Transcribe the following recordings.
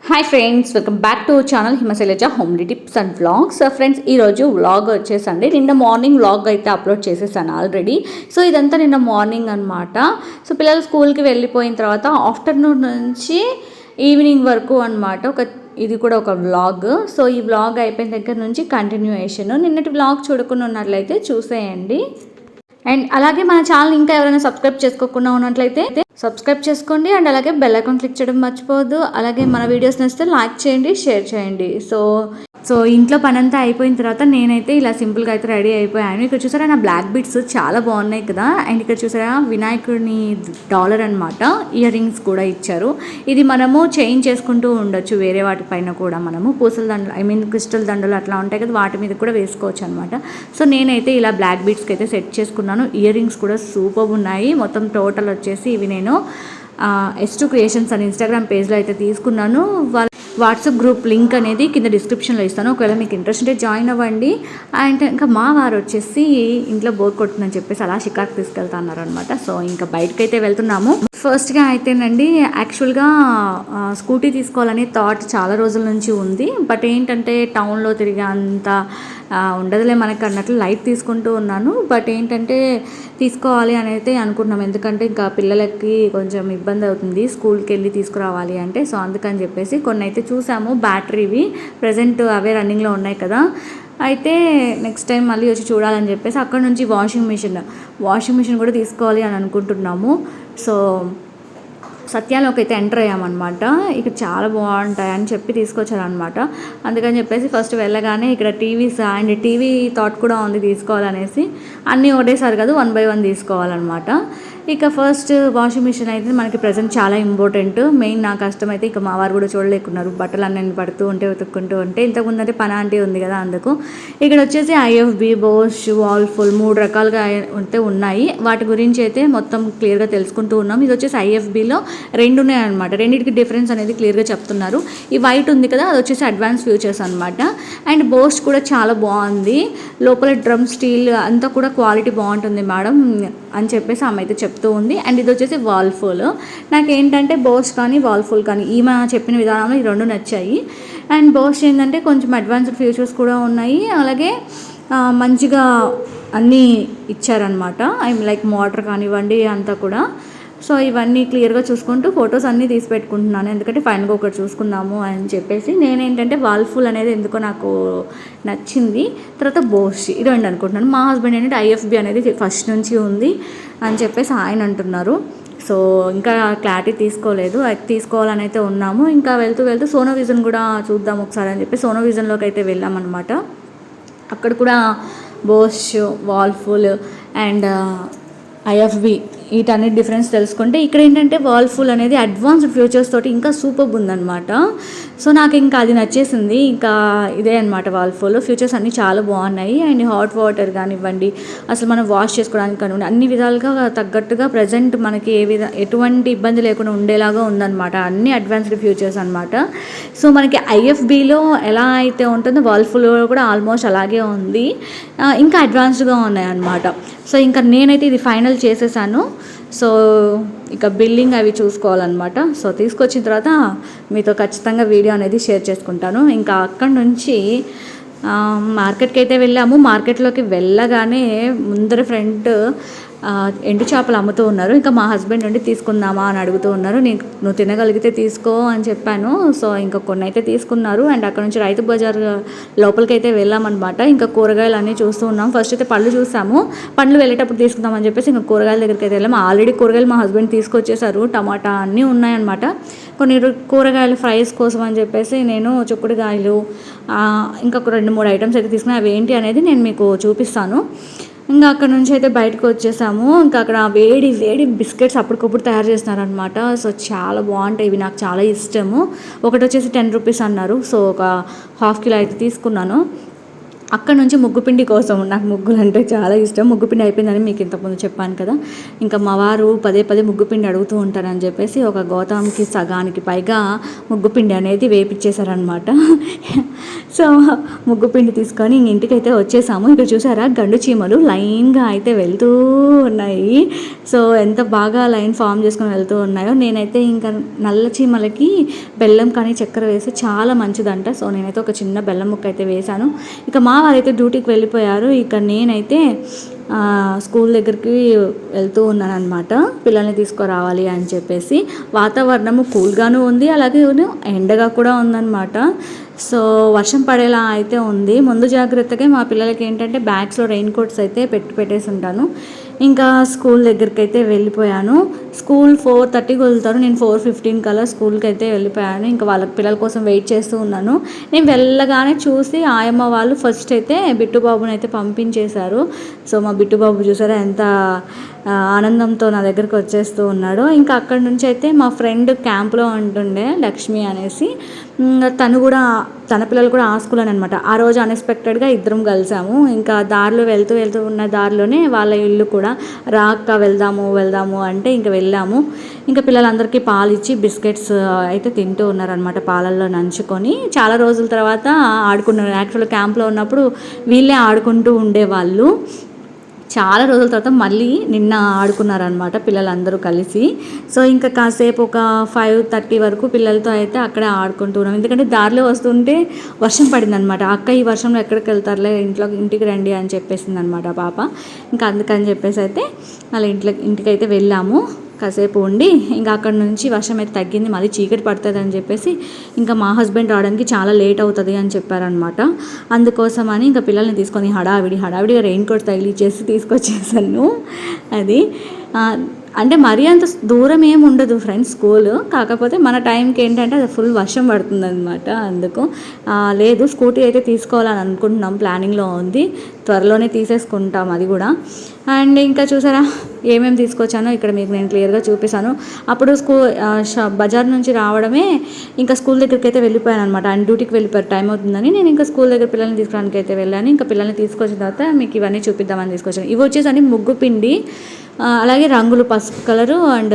Hi friends, welcome back to channel Himashailaja homely tips and vlogs. Friends, ఈరోజు vlog వచ్చేసండి నిన్న morning vlog అయితే upload చేసేసాను ఆల్రెడీ. సో ఇదంతా నిన్న మార్నింగ్ అనమాట. సో పిల్లలు స్కూల్కి వెళ్ళిపోయిన తర్వాత ఆఫ్టర్నూన్ నుంచి ఈవినింగ్ వరకు అనమాట ఇది కూడా ఒక వ్లాగ్. సో ఈ వ్లాగ్ అయిపోయిన దగ్గర నుంచి కంటిన్యూయేషన్. నిన్నటి వ్లాగ్ చూడకుండా ఉన్నట్లయితే చూసేయండి. అండ్ అలాగే మన ఛానల్ ఇంకా ఎవరైనా సబ్స్క్రైబ్ చేసుకోకుండా ఉన్నట్లయితే సబ్స్క్రైబ్ చేసుకోండి. అండ్ అలాగే బెల్ ఐకాన్ క్లిక్ చేయడం మర్చిపోవద్దు. అలాగే మన వీడియోస్ నచ్చితే లైక్ చేయండి, షేర్ చేయండి. సో ఇంట్లో పనంతా అయిపోయిన తర్వాత నేనైతే ఇలా సింపుల్గా అయితే రెడీ అయిపోయాను. ఇక్కడ చూసారా నా బ్లాక్ బీడ్స్ చాలా బాగున్నాయి కదా. అండ్ ఇక్కడ చూసారా వినాయకుడిని డాలర్ అనమాట, ఇయర్ రింగ్స్ కూడా ఇచ్చారు. ఇది మనము చేంజ్ చేసుకుంటూ ఉండొచ్చు వేరే వాటిపైన కూడా. మనము పూసల దండలు క్రిస్టల్ దండలు అట్లా ఉంటాయి కదా, వాటి మీద కూడా వేసుకోవచ్చు అనమాట. సో నేనైతే ఇలా బ్లాక్ బీడ్స్కి అయితే సెట్ చేసుకున్నాను. ఇయర్ రింగ్స్ కూడా సూపర్ ఉన్నాయి. మొత్తం టోటల్ వచ్చేసి ఇవి నేను S2 క్రియేషన్స్ అని ఇన్స్టాగ్రామ్ పేజ్లో అయితే తీసుకున్నాను. వాట్సాప్ గ్రూప్ లింక్ అనేది కింద డిస్క్రిప్షన్లో ఇస్తాను, ఒకవేళ మీకు ఇంట్రెస్ట్ ఉంటే జాయిన్ అవ్వండి. అండ్ ఇంకా మా వారు వచ్చేసి ఇంట్లో బోర్ కొడుతుందని చెప్పేసి అలా షికార్కి తీసుకెళ్తా అన్నారు అనమాట. సో ఇంకా బయటకైతే వెళ్తున్నాము. ఫస్ట్గా అయితేనండి యాక్చువల్గా స్కూటీ తీసుకోవాలని థాట్ చాలా రోజుల నుంచి ఉంది. బట్ ఏంటంటే టౌన్లో తిరిగే అంత ఉండదులే మనకు అన్నట్లు లైట్ తీసుకుంటూ ఉన్నాను. బట్ ఏంటంటే తీసుకోవాలి అని అయితే అనుకుంటున్నాం, ఎందుకంటే ఇంకా పిల్లలకి కొంచెం ఇబ్బంది అవుతుంది స్కూల్కి వెళ్ళి తీసుకురావాలి అంటే. సో అందుకని చెప్పేసి కొన్ని అయితే చూసాము బ్యాటరీవి, ప్రజెంట్ అవే రన్నింగ్లో ఉన్నాయి కదా. అయితే నెక్స్ట్ టైం మళ్ళీ వచ్చి చూడాలని చెప్పేసి అక్కడ నుంచి వాషింగ్ మిషన్ కూడా తీసుకోవాలి అని అనుకుంటున్నాము. సో సత్యాలోకి అయితే ఎంటర్ అయ్యామన్నమాట. ఇక్కడ చాలా బాగుంటాయి అని చెప్పి తీసుకొచ్చారనమాట. అందుకని చెప్పేసి ఫస్ట్ వెళ్ళగానే ఇక్కడ టీవీస్ అండ్ టీవీ థాట్ కూడా ఉంది తీసుకోవాలనేసి. అన్నీ ఒకటేసారి కాదు, 1 by 1 తీసుకోవాలన్నమాట. ఇక ఫస్ట్ వాషింగ్ మిషన్ అయితే మనకి ప్రజెంట్ చాలా ఇంపార్టెంట్. మెయిన్ నా కష్టం అయితే ఇక మా వారు కూడా చూడలేకున్నారు, బట్టలు అన్నీ పడుతూ ఉంటే ఉతుక్కుంటూ ఉంటే. ఇంతకుముందు అంటే పని ఆంటీ ఉంది కదా, అందుకు. ఇక్కడ వచ్చేసి IFB, బోష్, వాల్ఫుల్ 3 రకాలుగా అయితే ఉన్నాయి. వాటి గురించి అయితే మొత్తం క్లియర్గా తెలుసుకుంటూ ఉన్నాం. ఇది వచ్చేసి IFBలో 2 ఉన్నాయి అనమాట. రెండింటికి డిఫరెన్స్ అనేది క్లియర్గా చెప్తున్నారు. ఈ వైట్ ఉంది కదా, అది వచ్చేసి అడ్వాన్స్ ఫ్యూచర్స్ అనమాట. అండ్ బోష్ కూడా చాలా బాగుంది, లోపల డ్రమ్ స్టీల్ అంతా కూడా క్వాలిటీ బాగుంటుంది మేడం అని చెప్పేసి ఆమె అయితే చెప్తూ ఉంది. అండ్ ఇది వచ్చేసి వాల్ఫుల్. నాకేంటంటే బోష్ కానీ వాల్ఫుల్ కానీ ఈమె చెప్పిన విధానంలో ఈ 2 నచ్చాయి. అండ్ బోష్ ఏంటంటే కొంచెం అడ్వాన్స్డ్ ఫీచర్స్ కూడా ఉన్నాయి, అలాగే మంచిగా అన్నీ ఇచ్చారనమాట. లైక్ మోటార్ కానివ్వండి అంతా కూడా. సో ఇవన్నీ క్లియర్గా చూసుకుంటూ ఫొటోస్ అన్నీ తీసి పెట్టుకుంటున్నాను, ఎందుకంటే ఫైనల్గా ఒకటి చూసుకుందాము అని చెప్పేసి. నేనేంటంటే వాల్ఫుల్ అనేది ఎందుకో నాకు నచ్చింది. తర్వాత బోష్ ఈ 2 అనుకుంటున్నాను. మా హస్బెండ్ ఏంటంటే IFB అనేది ఫస్ట్ నుంచి ఉంది అని చెప్పేసి ఆయన అంటున్నారు. సో ఇంకా క్లారిటీ తీసుకోలేదు, అది తీసుకోవాలని అయితే ఉన్నాము. ఇంకా వెళ్తూ సోనో విజన్ కూడా చూద్దాం ఒకసారి అని చెప్పి సోనో విజన్లోకి అయితే వెళ్ళామన్నమాట. అక్కడ కూడా బోష్, వాల్ఫుల్ అండ్ IFB వీటన్నిటి డిఫరెన్స్ తెలుసుకుంటే, ఇక్కడ ఏంటంటే వాల్ఫుల్ అనేది అడ్వాన్స్డ్ ఫ్యూచర్స్ తోటి ఇంకా సూపర్ ఉందన్నమాట. సో నాకు ఇంకా అది నచ్చేసింది. ఇంకా ఇదే అనమాట వాల్ఫుల్. ఫ్యూచర్స్ అన్నీ చాలా బాగున్నాయి. అండ్ హాట్ వాటర్ కానివ్వండి, అసలు మనం వాష్ చేసుకోవడానికి కానివ్వండి, అన్ని విధాలుగా తగ్గట్టుగా ప్రజెంట్ మనకి ఎటువంటి ఇబ్బంది లేకుండా ఉండేలాగా ఉందన్నమాట. అన్ని అడ్వాన్స్డ్ ఫ్యూచర్స్ అనమాట. సో మనకి IFBలో ఎలా అయితే ఉంటుందో వాల్ఫుల్లో కూడా ఆల్మోస్ట్ అలాగే ఉంది, ఇంకా అడ్వాన్స్డ్గా ఉన్నాయన్నమాట. సో ఇంకా నేనైతే ఇది ఫైనల్ చేసేసాను. సో ఇక బిల్లింగ్ అవి చూసుకోవాలన్నమాట. సో తీసుకొచ్చిన తర్వాత మీతో ఖచ్చితంగా వీడియో అనేది షేర్ చేసుకుంటాను. ఇంకా అక్కడి నుంచి మార్కెట్కి అయితే వెళ్ళాము. మార్కెట్లోకి వెళ్ళగానే ముందర ఫ్రంట్ ఎండు చేపలు అమ్ముతూ ఉన్నారు. ఇంకా మా హస్బెండ్ నుండి తీసుకుందామా అని అడుగుతూ ఉన్నారు. నువ్వు తినగలిగితే తీసుకో అని చెప్పాను. సో ఇంకా కొన్ని అయితే తీసుకున్నారు. అండ్ అక్కడ నుంచి రైతు బజార్ లోపలికి అయితే వెళ్ళామన్నమాట. ఇంకా కూరగాయలు అన్నీ చూస్తూ ఉన్నాం. ఫస్ట్ అయితే పళ్ళు చూసాము, పండ్లు వెళ్ళేటప్పుడు తీసుకుందామని చెప్పేసి ఇంకా కూరగాయల దగ్గరికి అయితే వెళ్ళాము. ఆల్రెడీ కూరగాయలు మా హస్బెండ్ తీసుకొచ్చేసారు, టమాటా అన్నీ ఉన్నాయన్నమాట. కొన్ని కూరగాయలు ఫ్రైస్ కోసం అని చెప్పేసి నేను చిక్కుడుకాయలు ఇంకా 2-3 ఐటమ్స్ అయితే తీసుకున్నాను. అవి ఏంటి అనేది నేను మీకు చూపిస్తాను. ఇంకా అక్కడ నుంచి అయితే బయటకు వచ్చేసాము. ఇంకా అక్కడ వేడి బిస్కెట్స్ అప్పటికప్పుడు తయారు చేస్తున్నారనమాట. సో చాలా బాగుంటాయి, ఇవి నాకు చాలా ఇష్టము. ఒకటి వచ్చేసి 10 రూపీస్ అన్నారు. సో ఒక ½ కిలో అయితే తీసుకున్నాను. అక్కడ నుంచి ముగ్గుపిండి కోసం, నాకు ముగ్గులు అంటే చాలా ఇష్టం. ముగ్గుపిండి అయిపోయిందని మీకు ఇంతకుముందు చెప్పాను కదా. ఇంకా మా వారు పదే పదే ముగ్గుపిండి అడుగుతూ ఉంటారని చెప్పేసి ఒక గౌతమ్కి సగానికి పైగా ముగ్గుపిండి అనేది వేపిచ్చేశారనమాట. సో ముగ్గుపిండి తీసుకొని ఇంటికైతే వచ్చేసాము. ఇక్కడ చూసారా గండు చీమలు లైన్గా అయితే వెళ్తూ ఉన్నాయి. సో ఎంత బాగా లైన్ ఫామ్ చేసుకొని వెళ్తూ ఉన్నాయో. నేనైతే ఇంకా నల్ల చీమలకి బెల్లం కానీ చక్కెర వేసి చాలా మంచిదంట. సో నేనైతే ఒక చిన్న బెల్లం ముక్క అయితే వేశాను. ఇక మా వారైతే డ్యూటీకి వెళ్ళిపోయారు. ఇక నేనైతే స్కూల్ దగ్గరికి వెళ్తూ ఉన్నాను అనమాట, పిల్లల్ని తీసుకురావాలి అని చెప్పేసి. వాతావరణము కూల్గాను ఉంది, అలాగే ఎండగా కూడా ఉందన్నమాట. సో వర్షం పడేలా అయితే ఉంది. ముందు జాగ్రత్తగా మా పిల్లలకి ఏంటంటే బ్యాగ్స్లో రెయిన్ కోట్స్ అయితే పెట్టేసి ఉంటాను. ఇంకా స్కూల్ దగ్గరికి అయితే వెళ్ళిపోయాను. స్కూల్ 4:30కి వెళ్తారు, నేను 4:15 కల్లా స్కూల్కి అయితే వెళ్ళిపోయాను. ఇంకా వాళ్ళ పిల్లల కోసం వెయిట్ చేస్తూ ఉన్నాను. నేను వెళ్ళగానే చూసి ఆయమ్మ వాళ్ళు ఫస్ట్ అయితే బిట్టుబాబుని అయితే పంపించేశారు. సో మా బిట్టుబాబు చూసారా ఎంత ఆనందంతో నా దగ్గరికి వచ్చేస్తూ ఉన్నాడు. ఇంకా అక్కడి నుంచి అయితే మా ఫ్రెండ్ క్యాంప్లో ఉంటుండే లక్ష్మి అనేసి, తను కూడా తన పిల్లలు కూడా ఆ స్కూల్ అని అనమాట. ఆ రోజు అన్ఎక్స్పెక్టెడ్గా ఇద్దరం కలిసాము. ఇంకా దారిలో వెళ్తూ ఉన్న దారిలోనే వాళ్ళ ఇల్లు కూడా, రా అక్క వెళ్దాము అంటే ఇంకా వెళ్ళాము. ఇంకా పిల్లలందరికీ పాలు ఇచ్చి బిస్కెట్స్ అయితే తింటూ ఉన్నారనమాట, పాలల్లో నంచుకొని. చాలా రోజుల తర్వాత ఆడుకున్నారు. యాక్చువల్గా క్యాంప్లో ఉన్నప్పుడు వీళ్ళే ఆడుకుంటూ ఉండేవాళ్ళు. చాలా రోజుల తర్వాత మళ్ళీ నిన్న ఆడుకున్నారనమాట పిల్లలందరూ కలిసి. సో ఇంకా కాసేపు ఒక 5:30 వరకు పిల్లలతో అయితే అక్కడే ఆడుకుంటున్నాం. ఎందుకంటే దారిలో వస్తుంటే వర్షం పడిందనమాట. అక్క ఈ వర్షంలో ఎక్కడికి వెళ్తారులే, ఇంటికి రండి అని చెప్పేసింది అనమాట పాప. ఇంకా అందుకని చెప్పేసి అయితే వాళ్ళ ఇంటికైతే వెళ్ళాము. కాసేపు ఉండి ఇంకా అక్కడ నుంచి వర్షం అయితే తగ్గింది, మళ్ళీ చీకటి పడుతుంది అని చెప్పేసి ఇంకా మా హస్బెండ్ రావడానికి చాలా లేట్ అవుతుంది అని చెప్పారనమాట. అందుకోసమని ఇంకా పిల్లల్ని తీసుకొని హడావిడిగా రెయిన్ కోట్ తగిలిచ్చేసి తీసుకొచ్చేసాను. అది అంటే మరీ అంత దూరం ఏమి ఉండదు ఫ్రెండ్స్ స్కూల్, కాకపోతే మన టైంకి ఏంటంటే అది ఫుల్ వర్షం పడుతుంది అనమాట. అందుకు లేదు, స్కూటీ అయితే తీసుకోవాలని అనుకుంటున్నాం, ప్లానింగ్లో ఉంది, త్వరలోనే తీసేసుకుంటాం అది కూడా. అండ్ ఇంకా చూసారా ఏమేమి తీసుకొచ్చానో ఇక్కడ మీకు నేను క్లియర్గా చూపిస్తాను. అప్పుడు బజార్ నుంచి రావడమే ఇంకా స్కూల్ దగ్గరికి అయితే వెళ్ళిపోయాను అనమాట. అండ్ డ్యూటీకి వెళ్ళిపోయారు, టైం అవుతుందని నేను ఇంకా స్కూల్ దగ్గర పిల్లల్ని తీసుకోవడానికి అయితే వెళ్ళాను. ఇంకా పిల్లల్ని తీసుకొచ్చిన తర్వాత మీకు ఇవన్నీ చూపిద్దామని తీసుకొచ్చాను. ఇవి వచ్చేసరికి ముగ్గు పిండి, అలాగే రంగులు పసుపు కలరు అండ్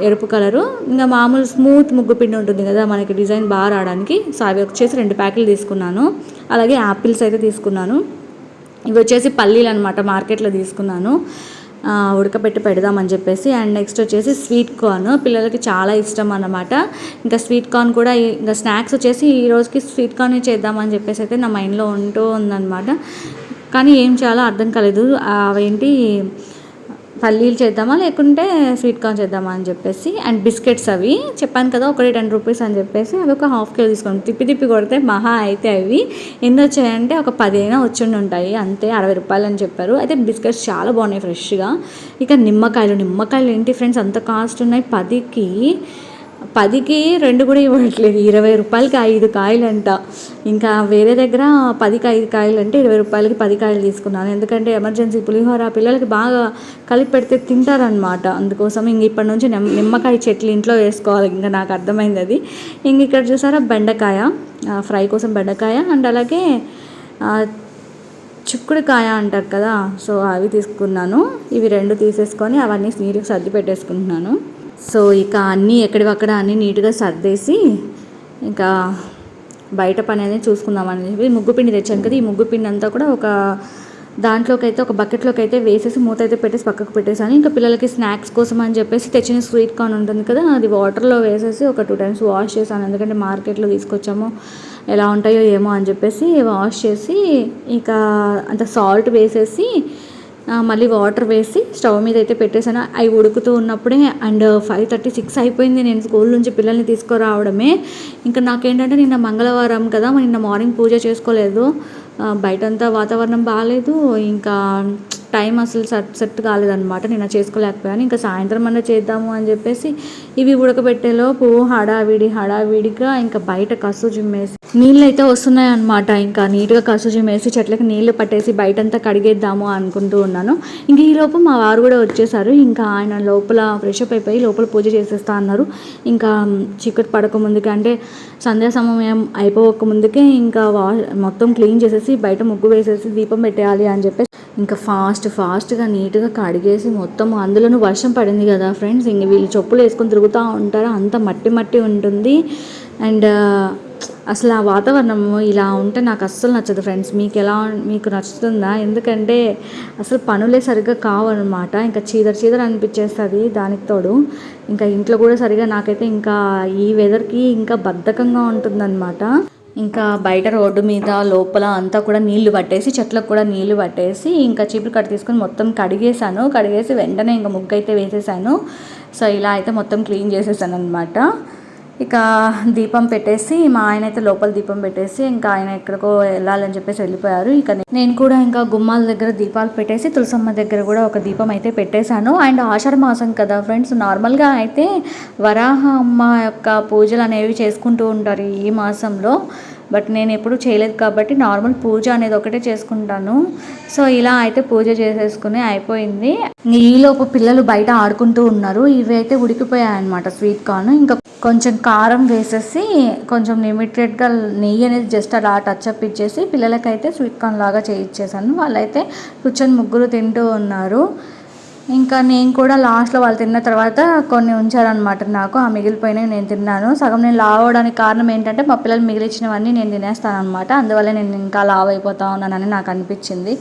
ఎరుపు కలరు, ఇంకా మామూలు స్మూత్ ముగ్గు పిండి ఉంటుంది కదా మనకి డిజైన్ బాగా రావడానికి. సో అవి వచ్చేసి 2 ప్యాకెట్లు తీసుకున్నాను. అలాగే యాపిల్స్ అయితే తీసుకున్నాను. ఇవి వచ్చేసి పల్లీలు అనమాట, మార్కెట్లో తీసుకున్నాను, ఉడకబెట్టి పెడదామని చెప్పేసి. అండ్ నెక్స్ట్ వచ్చేసి స్వీట్ కార్న్, పిల్లలకి చాలా ఇష్టం అన్నమాట. ఇంకా స్వీట్ కార్న్ కూడా ఇంకా స్నాక్స్ వచ్చేసి ఈ రోజుకి స్వీట్ కార్న్ చేద్దామని చెప్పేసి అయితే నా మైండ్లో ఉంటూ ఉందన్నమాట. కానీ ఏం చేయాలో అర్థం కాలేదు. అవేంటి పల్లీలు చేద్దామా లేకుంటే స్వీట్ కార్న్ చేద్దామా అని చెప్పేసి. అండ్ బిస్కెట్స్ అవి చెప్పాను కదా, ఒకటి 10 రూపీస్ అని చెప్పేసి అవి ఒక ½ కిలో తీసుకోండి. తిప్పి కొడితే మహా అయితే అవి ఎన్ని వచ్చాయంటే ఒక 10 అయినా వచ్చి ఉంటాయి అంతే. 60 రూపాయలు అని చెప్పారు. అయితే బిస్కెట్స్ చాలా బాగున్నాయి ఫ్రెష్గా. ఇక నిమ్మకాయలు ఏంటి ఫ్రెండ్స్ అంత కాస్ట్ ఉన్నాయి. 10కి 2 కూడా ఇవ్వట్లేదు, 20 రూపాయలకి 5 కాయలు అంట. ఇంకా వేరే దగ్గర 10కి 5 కాయలు అంటే 20 రూపాయలకి 10 కాయలు తీసుకున్నాను. ఎందుకంటే ఎమర్జెన్సీ పులిహోర పిల్లలకి బాగా కలిపి పెడితే తింటారనమాట. అందుకోసం ఇంక ఇప్పటి నుంచి నిమ్మకాయ చెట్లు ఇంట్లో వేసుకోవాలి, ఇంకా నాకు అర్థమైంది అది. ఇంక ఇక్కడ చూసారా బెండకాయ, ఫ్రై కోసం బెండకాయ అండ్ అలాగే చిక్కుడుకాయ అంటారు కదా, సో అవి తీసుకున్నాను. ఇవి 2 తీసేసుకొని అవన్నీ నీట్గా సర్ది పెట్టేసుకుంటున్నాను. సో ఇక అన్నీ ఎక్కడివక్కడ అన్నీ నీట్గా సర్దేసి ఇంకా బయట పని అనేది చూసుకుందామని చెప్పి ముగ్గుపిండి తెచ్చాను కదా, ఈ ముగ్గుపిండి అంతా కూడా ఒక దాంట్లోకి అయితే ఒక బకెట్లోకి అయితే వేసేసి మూత అయితే పెట్టేసి పక్కకు పెట్టేసాను. ఇంకా పిల్లలకి స్నాక్స్ కోసం అని చెప్పేసి తెచ్చిన స్వీట్ కార్న్ ఉంటుంది కదా, అది వాటర్లో వేసేసి ఒక 2 times వాష్ చేశాను. ఎందుకంటే మార్కెట్లో తీసుకొచ్చాము ఎలా ఉంటాయో ఏమో అని చెప్పేసి వాష్ చేసి ఇక అంత సాల్ట్ వేసేసి మళ్ళీ వాటర్ వేసి స్టవ్ మీద అయితే పెట్టేశాను. అవి ఉడుకుతూ ఉన్నప్పుడే అండ్ 5:36 అయిపోయింది. నేను స్కూల్ నుంచి పిల్లల్ని తీసుకురావడమే. ఇంకా నాకేంటంటే నిన్న మంగళవారం కదా, నిన్న మార్నింగ్ పూజ చేసుకోలేదు, బయటంతా వాతావరణం బాగాలేదు, ఇంకా టైం అసలు సెట్ కాలేదనమాట, నేను చేసుకోలేకపోయాను. ఇంకా సాయంత్రం అన్న చేద్దాము అని చెప్పేసి ఇవి ఉడకబెట్టేలోపు హడావిడిగా ఇంకా బయట కసు జిమ్మేసి నీళ్ళు అయితే వస్తున్నాయి అనమాట. ఇంకా నీట్గా కసు జిమ్మేసి చెట్లకి నీళ్లు పట్టేసి బయటంతా కడిగేద్దాము అనుకుంటూ ఉన్నాను. ఇంక ఈలోపు మా వారు కూడా వచ్చేసారు. ఇంకా ఆయన లోపల ఫ్రెష్ అప్ అయిపోయి లోపల పూజ చేసేస్తా అన్నారు. ఇంకా చీకటి పడక ముందుకే అంటే సంధ్యా సమయం అయిపోక ముందుకే ఇంకా మొత్తం క్లీన్ చేసేసి బయట ముగ్గు వేసేసి దీపం పెట్టేయాలి అని చెప్పేసి ఇంకా ఫాస్ట్గా నీట్గా కడిగేసి మొత్తం, అందులోనూ వర్షం పడింది కదా ఫ్రెండ్స్, ఇంక వీళ్ళు చెప్పులు వేసుకొని తిరుగుతూ ఉంటారు, అంత మట్టి ఉంటుంది. అండ్ అసలు ఆ వాతావరణం ఇలా ఉంటే నాకు అస్సలు నచ్చదు ఫ్రెండ్స్. మీకు నచ్చుతుందా? ఎందుకంటే అసలు పనులే సరిగ్గా కావన్నమాట. ఇంకా చీదర అనిపించేస్తుంది. దానికి తోడు ఇంకా ఇంట్లో కూడా సరిగా నాకైతే ఇంకా ఈ వెదర్కి ఇంకా బద్ధకంగా ఉంటుందన్నమాట. ఇంకా బయట రోడ్డు మీద లోపల అంతా కూడా నీళ్లు పట్టేసి చెట్లకు కూడా నీళ్లు పట్టేసి ఇంకా చీపురు కట్ట తీసుకొని మొత్తం కడిగేసి వెంటనే ఇంకా ముగ్గు అయితే వేసేసాను. సో ఇలా అయితే మొత్తం క్లీన్ చేసేసాను అనమాట. ఇక దీపం పెట్టేసి మా ఆయన అయితే లోపల దీపం పెట్టేసి ఇంకా ఆయన ఎక్కడికో వెళ్ళాలని చెప్పేసి వెళ్ళిపోయారు. ఇక నేను కూడా ఇంకా గుమ్మాల దగ్గర దీపాలు పెట్టేసి తులసమ్మ దగ్గర కూడా ఒక దీపం అయితే పెట్టేశాను. అండ్ ఆషాఢ మాసం కదా ఫ్రెండ్స్, నార్మల్గా అయితే వరాహ అమ్మ యొక్క పూజలు అనేవి చేసుకుంటూ ఉంటారు ఈ మాసంలో. బట్ నేను ఎప్పుడు చేయలేదు కాబట్టి నార్మల్ పూజ అనేది ఒకటే చేసుకుంటాను. సో ఇలా అయితే పూజ చేసేసుకుని అయిపోయింది. ఈలోపు పిల్లలు బయట ఆడుకుంటూ ఉన్నారు. ఇవి అయితే ఉడికిపోయాయి అనమాట స్వీట్ కార్న్. ఇంకా కొంచెం కారం వేసేసి కొంచెం లిమిటెడ్గా నెయ్యి అనేది జస్ట్ అలా టచ్అప్ ఇచ్చేసి పిల్లలకైతే స్వీట్ కార్న్ లాగా చేయించేసాను. వాళ్ళైతే కూర్చొని ముగ్గురు తింటూ ఉన్నారు. ఇంకా నేను కూడా లాస్ట్లో వాళ్ళు తిన్న తర్వాత కొన్ని ఉంచారనమాట. నాకు ఆ మిగిలిపోయినవి నేను తిన్నాను. సగం నేను లావ్ అవడానికి కారణం ఏంటంటే మా పిల్లలు మిగిలిచ్చినవన్నీ నేను తినేస్తాను అనమాట. అందువల్ల నేను ఇంకా లావ్ అయిపోతా ఉన్నానని నాకు అనిపించింది.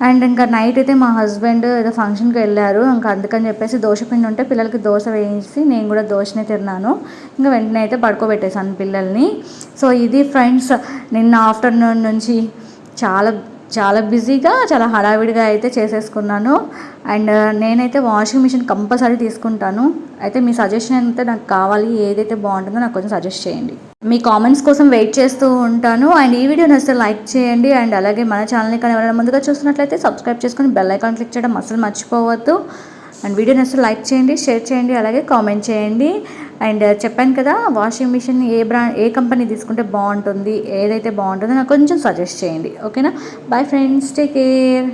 అండ్ ఇంకా నైట్ అయితే మా హస్బెండ్ ఏదో ఫంక్షన్కి వెళ్ళారు. ఇంకా అందుకని చెప్పేసి దోశ పిండి ఉంటే పిల్లలకి దోశ వేయించి నేను కూడా దోశనే తిన్నాను. ఇంకా వెంటనే అయితే పడుకోబెట్టేశాను పిల్లల్ని. సో ఇది ఫ్రెండ్స్, నిన్న ఆఫ్టర్నూన్ నుంచి చాలా బిజీగా చాలా హడావిడిగా అయితే చేసేసుకున్నాను. అండ్ నేనైతే వాషింగ్ మిషన్ కంపల్సరీ తీసుకుంటాను. అయితే మీ సజెషన్ అయితే నాకు కావాలి, ఏదైతే బాగుంటుందో నాకు కొంచెం సజెస్ట్ చేయండి. మీ కామెంట్స్ కోసం వెయిట్ చేస్తూ ఉంటాను. అండ్ ఈ వీడియో నచ్చితే లైక్ చేయండి. అండ్ అలాగే మన ఛానల్ని కానీ ఎవరైనా ముందుగా చూస్తున్నట్లయితే సబ్స్క్రైబ్ చేసుకొని బెల్ ఐకాన్ క్లిక్ చేయడం అసలు మర్చిపోవద్దు. అండ్ వీడియో నచ్చితే లైక్ చేయండి, షేర్ చేయండి, అలాగే కామెంట్ చేయండి. అండ్ చెప్పాను కదా, వాషింగ్ మిషన్ ఏ కంపెనీ తీసుకుంటే బాగుంటుంది, ఏదైతే బాగుంటుందో నాకు కొంచెం సజెస్ట్ చేయండి. ఓకేనా? Bye friends, take care.